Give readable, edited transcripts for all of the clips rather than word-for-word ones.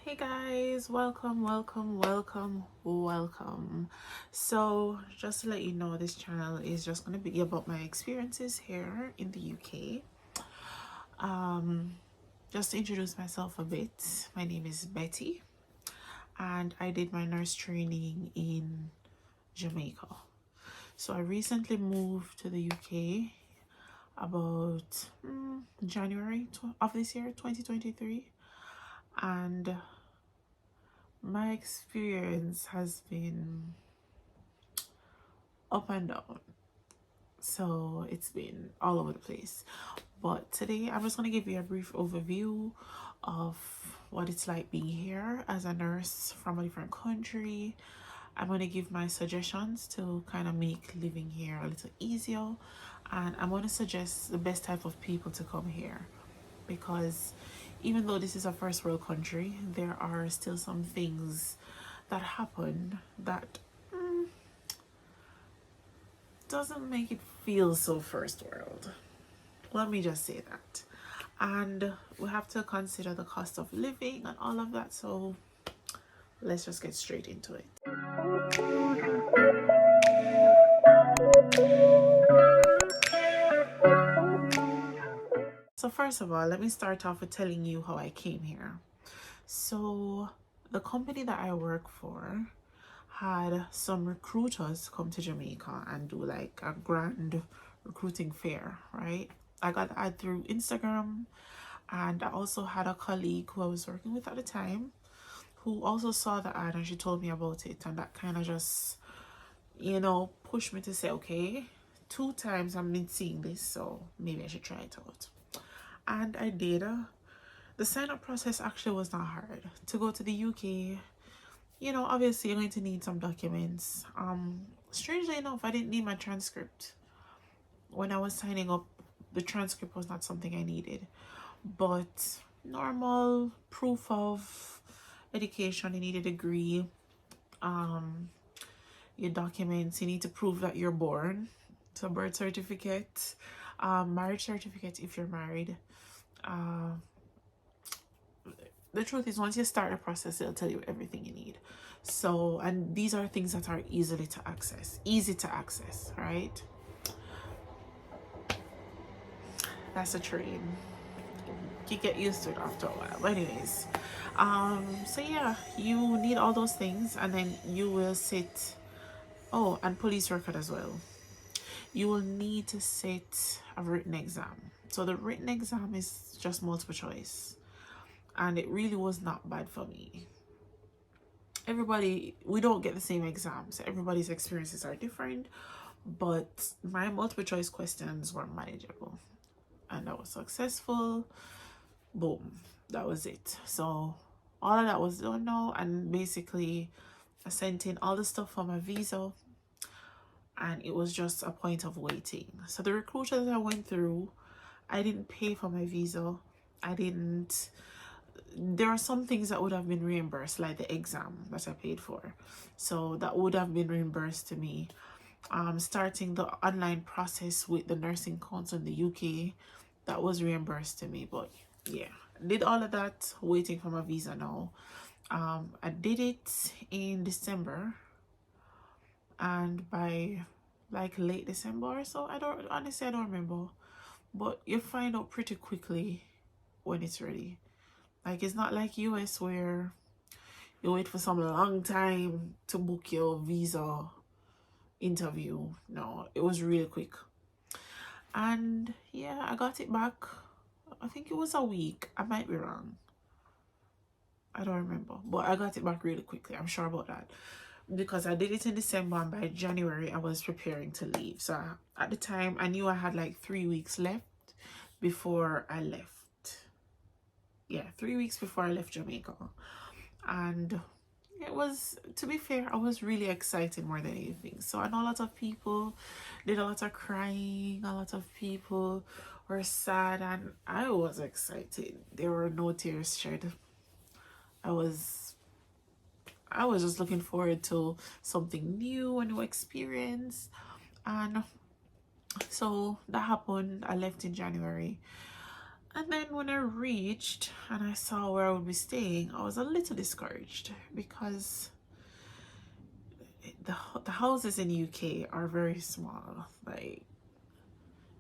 Hey guys, welcome. So just to let you know, this channel is just going to be about my experiences here in the UK. Just to introduce myself a bit, my name is Betty and I did my nurse training in Jamaica. So I recently moved to the UK about January of this year, 2023, and my experience has been up and down, so it's been all over the place. But today I'm just going to give you a brief overview of what it's like being here as a nurse from a different country. I'm going to give my suggestions to kind of make living here a little easier, and I'm going to suggest the best type of people to come here, because even though this is a first world country, there are still some things that happen that doesn't make it feel so first world. Let me just say that. And we have to consider the cost of living and all of that. So let's just get straight into it. So first of all, let me start off with telling you how I came here. So the company that I work for had some recruiters come to Jamaica and do like a grand recruiting fair, right? I got the ad through Instagram, and I also had a colleague who I was working with at the time who also saw the ad, and she told me about it, and that kind of just, pushed me to say, okay, 2 times I've been seeing this, so maybe I should try it out. And I did. The sign-up process actually was not hard. To go to the UK, obviously you're going to need some documents. Strangely enough, I didn't need my transcript. When I was signing up, the transcript was not something I needed. But normal proof of education, you need a degree, your documents, you need to prove that you're born. So birth certificate, marriage certificate if you're married. The truth is, once you start the process, they'll tell you everything you need. So, and these are things that are easy to access, right? That's a train. You get used to it after a while. But anyways, so yeah, you need all those things, and then you will sit. Oh, and police record as well. You will need to sit a written exam. So the written exam is just multiple choice, and it really was not bad for me. We don't get the same exams. Everybody's experiences are different, but my multiple choice questions were manageable, and I was successful. Boom, that was it. So all of that was done now, and basically I sent in all the stuff for my visa, and it was just a point of waiting. So the recruiter that I went through, I didn't pay for my visa. There are some things that would have been reimbursed, like the exam that I paid for. So that would have been reimbursed to me. Starting the online process with the Nursing Council in the UK, that was reimbursed to me. But yeah, did all of that, waiting for my visa now. I did it in December, and by like late December or so, I don't remember, but you find out pretty quickly when it's ready. Like, it's not like US where you wait for some long time to book your visa interview. No, it was really quick. And yeah, I got it back. I think it was a week. I might be wrong. I don't remember. But I got it back really quickly. I'm sure about that. Because I did it in December, and by January I was preparing to leave. So at the time, I knew I had like 3 weeks left before I left. Yeah, 3 weeks before I left Jamaica. And it was, to be fair, I was really excited more than anything. So I know a lot of people did a lot of crying, a lot of people were sad, and I was excited. There were no tears shed. I was just looking forward to something new, a new experience. And so that happened. I left in January. And then when I reached and I saw where I would be staying, I was a little discouraged because the houses in UK are very small. Like,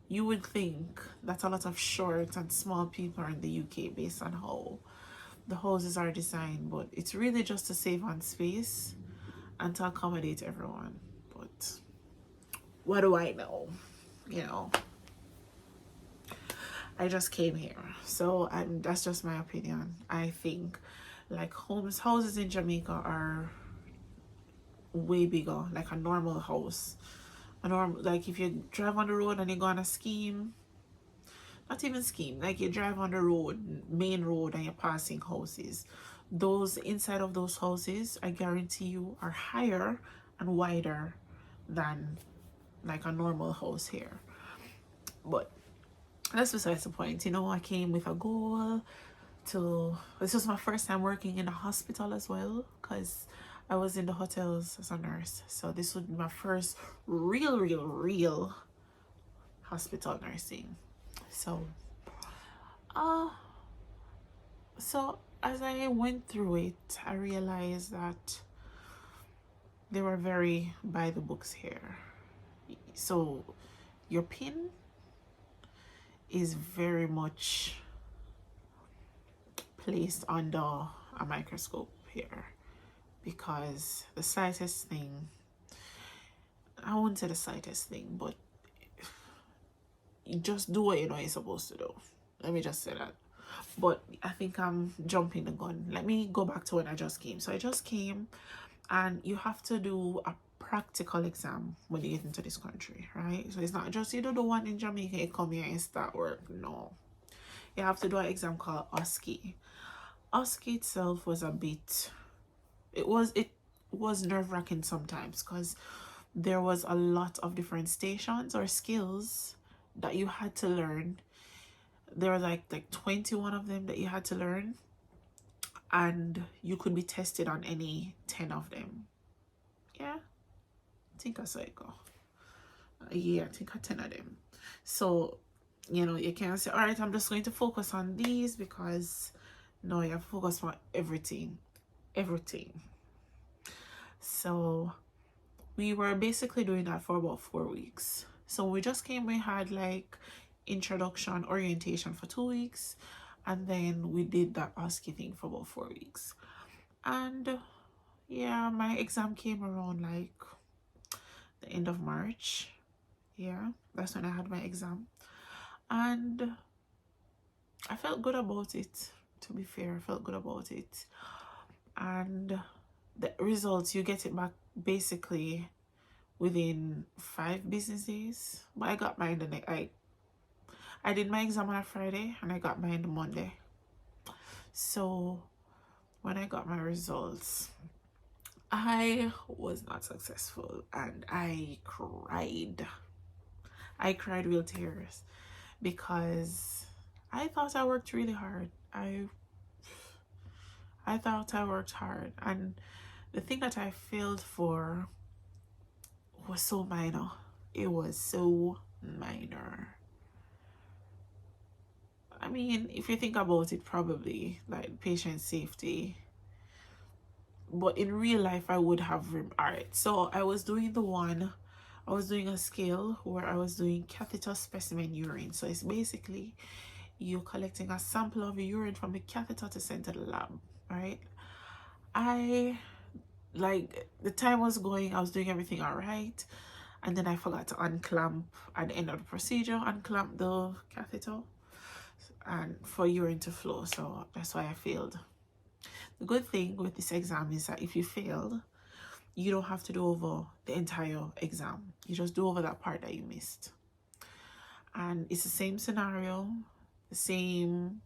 you would think that a lot of short and small people are in the UK based on how the houses are designed, but it's really just to save on space and to accommodate everyone. But what do I know? You know, I just came here, so that's just my opinion. I think like houses in Jamaica are way bigger, like a normal house. A normal, like if you drive on the road and you go on a scheme, not even scheme, like you drive on the road, main road, and you're passing houses. Those inside of those houses, I guarantee you, are higher and wider than like a normal house here. But that's besides the point. You know, I came with a goal to, this was my first time working in a hospital as well, because I was in the hotels as a nurse. So this would be my first real hospital nursing. So so as I went through it, I realized that they were very by the books here. So your pin is very much placed under a microscope here, because the slightest thing, I wouldn't say the slightest thing, but you just do what you know you're supposed to do. Let me just say that. But I think I'm jumping the gun. Let me go back to when I just came. So I just came, and you have to do a practical exam when you get into this country, right? So it's not just you do the one in Jamaica, you come here and start work. No. You have to do an exam called OSCE. OSCE itself was a bit, it was nerve-wracking sometimes, because there was a lot of different stations or skills that you had to learn. There were like 21 of them that you had to learn, and you could be tested on any 10 of them. Yeah, I think I saw it go. Yeah, I think I 10 of them. So, you know, you can't say, all right, I'm just going to focus on these, because no, you have to focus on everything. So we were basically doing that for about 4 weeks. So we just came, we had like introduction orientation for 2 weeks, and then we did that OSCE thing for about 4 weeks. And yeah, my exam came around like the end of March. Yeah, that's when I had my exam, and I felt good about it. To be fair, I felt good about it. And the results, you get it back basically within 5 business days. But I got mine the next, I did my exam on a Friday and I got mine on Monday. So when I got my results, I was not successful, and I cried. I cried real tears, because I thought I worked really hard. I thought I worked hard, and the thing that I failed for was so minor. It was so minor. I mean, if you think about it, probably like patient safety. But in real life, I would have, alright. So I was doing a scale where I was doing catheter specimen urine. So it's basically you're collecting a sample of urine from the catheter to send to the lab, right? Like, the time was going, I was doing everything all right, and then I forgot to unclamp at the end of the procedure, unclamp the catheter and for urine to flow. So that's why I failed. The good thing with this exam is that if you failed, you don't have to do over the entire exam. You just do over that part that you missed. And it's the same scenario, the same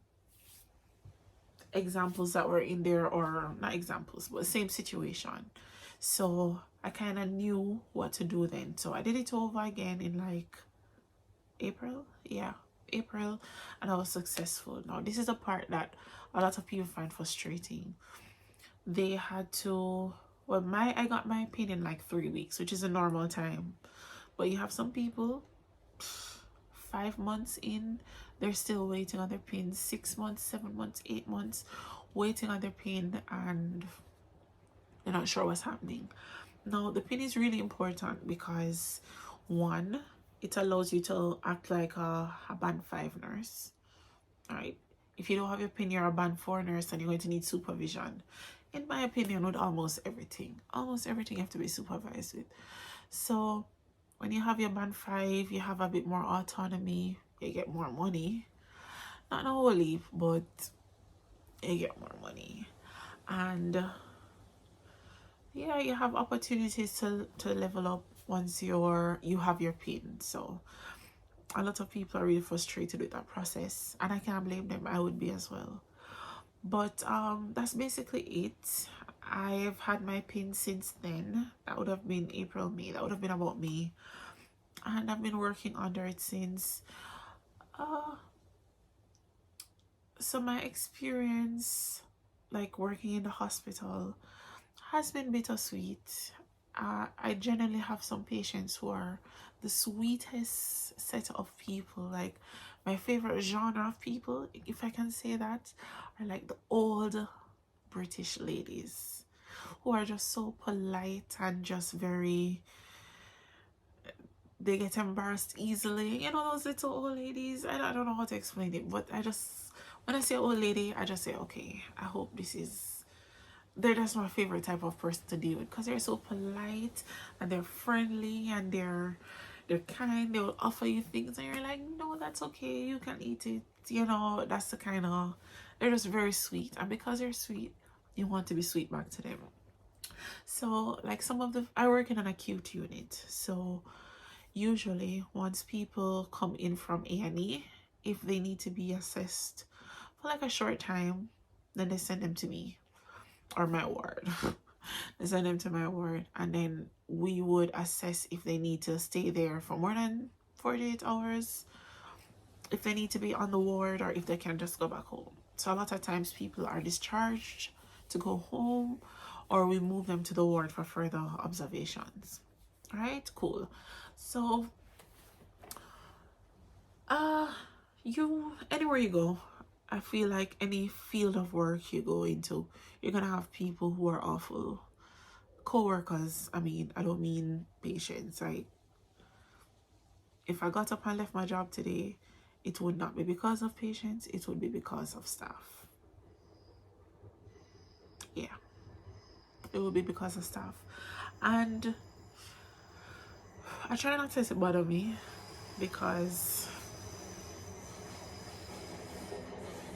examples that were in there, or not examples, but the same situation. So I kind of knew what to do then. So I did it over again in like April. Yeah, April, and I was successful. Now this is the part that a lot of people find frustrating. They had to, well, I got my pin in like 3 weeks, which is a normal time, but you have some people 5 months in they're still waiting on their pin, 6 months, 7 months, 8 months, waiting on their pin, and they're not sure what's happening. Now, the pin is really important because, one, it allows you to act like a band 5 nurse. All right. If you don't have your pin, you're a band 4 nurse and you're going to need supervision. In my opinion, with almost everything you have to be supervised with. So when you have your band 5, you have a bit more autonomy, you get more money. Not a whole heap, but you get more money. And yeah, you have opportunities to level up once you have your pin. So a lot of people are really frustrated with that process, and I can't blame them. I would be as well. But that's basically it. I've had my pin since then. That would have been April, May. That would have been about May. And I've been working under it since. So my experience, like working in the hospital, has been bittersweet. I generally have some patients who are the sweetest set of people. Like, my favorite genre of people, if I can say that, are like the old British ladies who are just so polite and just very, they get embarrassed easily. You know, those little old ladies. I don't know how to explain it, but when I say old lady, I just say, okay, I hope this is, they're just my favorite type of person to deal with, because they're so polite and they're friendly and they're kind. They will offer you things and you're like, no, that's okay, you can eat it. You know, that's the kind of, they're just very sweet, and because they're sweet, you want to be sweet back to them. So like I work in an acute unit, so usually once people come in from A&E, if they need to be assessed for like a short time, then they send them to me or my ward. They send them to my ward, and then we would assess if they need to stay there for more than 48 hours, if they need to be on the ward, or if they can just go back home. So a lot of times people are discharged to go home, or we move them to the ward for further observations. All right, cool. So anywhere you go, I feel like any field of work you go into, you're gonna have people who are awful. Co-workers, I don't mean patients. Like, if I got up and left my job today, it would not be because of patients, it would be because of staff. Yeah, it would be because of staff. And I try not to let it bother me, because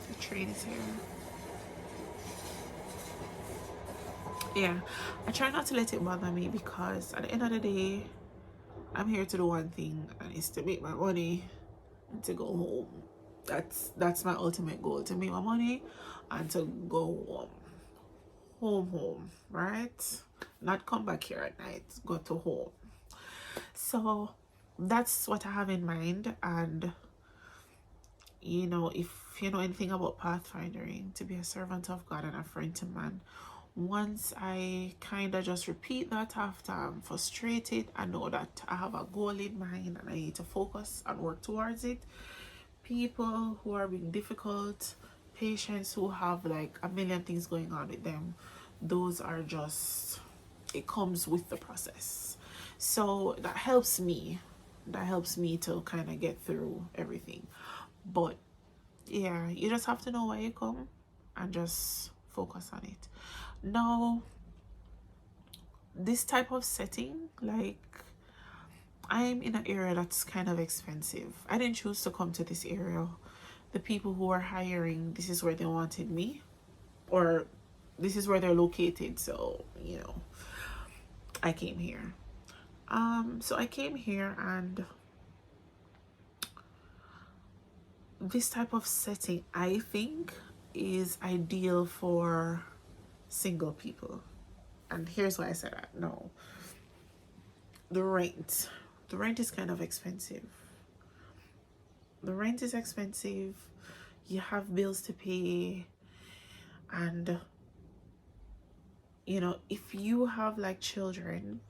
the train is here. Yeah, I try not to let it bother me, because at the end of the day, I'm here to do one thing, and it's to make my money and to go home. That's my ultimate goal, to make my money and to go home, right? Not come back here at night, go to home. So that's what I have in mind. And you know, if you know anything about pathfinding, to be a servant of God and a friend to man, once I kind of just repeat that after I'm frustrated, I know that I have a goal in mind and I need to focus and work towards it. People who are being difficult, patients who have like a million things going on with them, those are just, it comes with the process. So that helps me to kind of get through everything. But yeah, you just have to know where you come and just focus on it. Now, this type of setting, like, I'm in an area that's kind of expensive. I didn't choose to come to this area. The people who are hiring, this is where they wanted me, or this is where they're located. So, you know, I came here. So I came here, and this type of setting, I think, is ideal for single people. And here's why I said that. No, the rent is kind of expensive. The rent is expensive. You have bills to pay, and you know, if you have like children,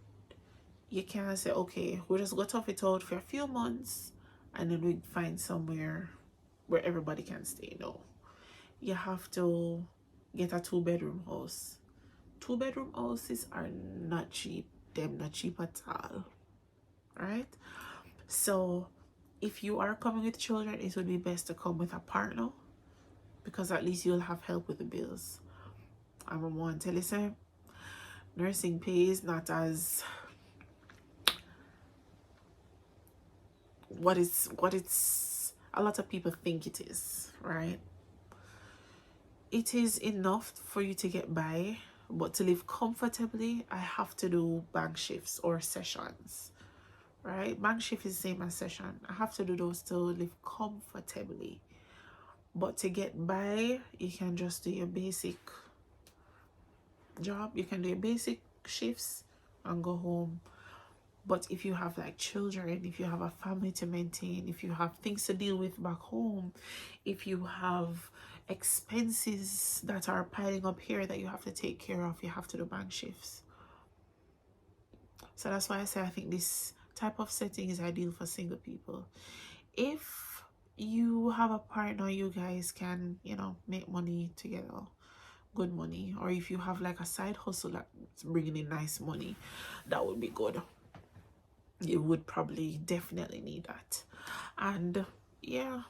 you can't say, okay, we'll just go tough it out for a few months and then we find somewhere where everybody can stay. No, you have to get a 2-bedroom house. 2-bedroom houses are not cheap. Them not cheap at all, right? So if you are coming with children, it would be best to come with a partner, because at least you'll have help with the bills. I'm gonna want to listen. Nursing pay is not as what it's a lot of people think it is, right? It is enough for you to get by, but to live comfortably, I have to do bank shifts or sessions, right? Bank shift is the same as session. I have to do those to live comfortably. But to get by, you can just do your basic job. You can do your basic shifts and go home. But if you have like children, if you have a family to maintain, if you have things to deal with back home, if you have expenses that are piling up here that you have to take care of, you have to do bank shifts. So that's why I say I think this type of setting is ideal for single people. If you have a partner, you guys can, you know, make money together, good money. Or if you have like a side hustle that's bringing in nice money, that would be good. You would probably definitely need that. And yeah,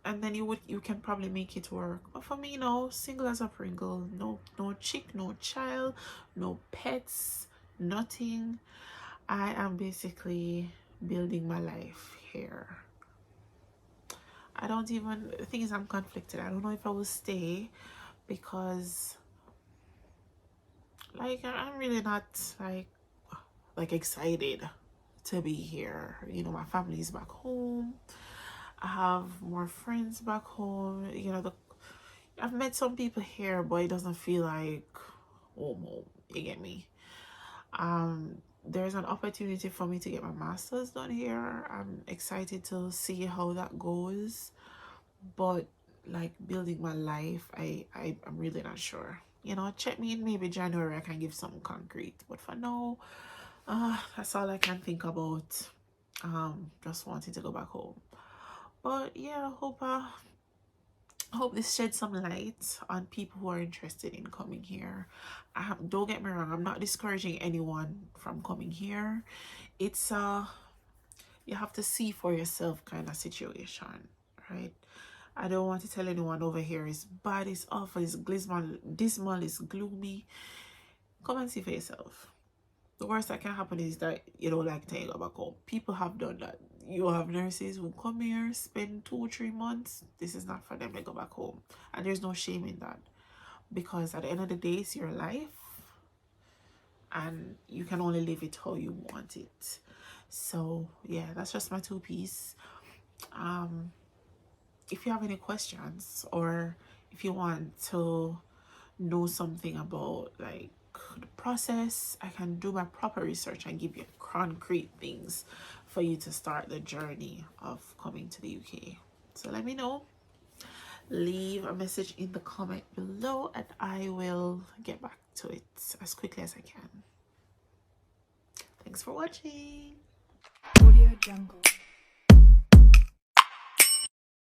and then you can probably make it work. But for me, no, single as a Pringle. No chick, no child, no pets, nothing. I am basically building my life here. I don't even, the thing is, I'm conflicted. I don't know if I will stay, because like I'm really not like excited to be here. You know, my family is back home. I have more friends back home. You know, I've met some people here, but it doesn't feel like home. You get me? There's an opportunity for me to get my master's done here. I'm excited to see how that goes. But like building my life, I'm really not sure. You know, check me in maybe January, I can give something concrete. But for now, that's all I can think about. Just wanting to go back home. But yeah, I hope this sheds some light on people who are interested in coming here. Don't get me wrong, I'm not discouraging anyone from coming here. It's you have to see for yourself kind of situation, right? I don't want to tell anyone over here is bad, it's awful, it's dismal, it's gloomy. Come and see for yourself. The worst that can happen is that you don't like to go back home. People have done that. You have nurses who come here, spend 2-3 months. This is not for them to go back home. And there's no shame in that. Because at the end of the day, it's your life. And you can only live it how you want it. So, yeah, that's just my 2 piece. If you have any questions, or if you want to know something about like the process, I can do my proper research and give you concrete things for you to start the journey of coming to the UK. So let me know. Leave a message in the comment below and I will get back to it as quickly as I can. Thanks for watching. Audio Jungle.